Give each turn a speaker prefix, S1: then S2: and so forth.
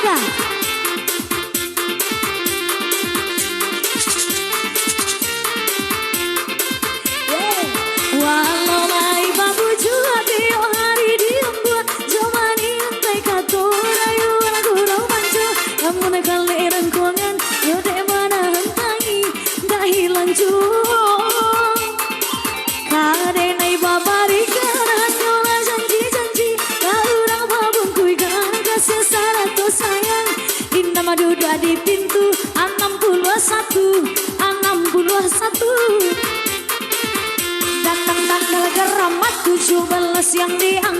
S1: Aga. Walau lai babu jua dio hari diem buat jamani entai katora yu lagu romanco kamu nakal lereng kongan yo de mana hentangi dah hilang jua kade nai babari kanan yola janji kau orang babung kui kan kasih sarato sayang indah madu di pintu 61 datang tanggal geramat 17 yang diangkat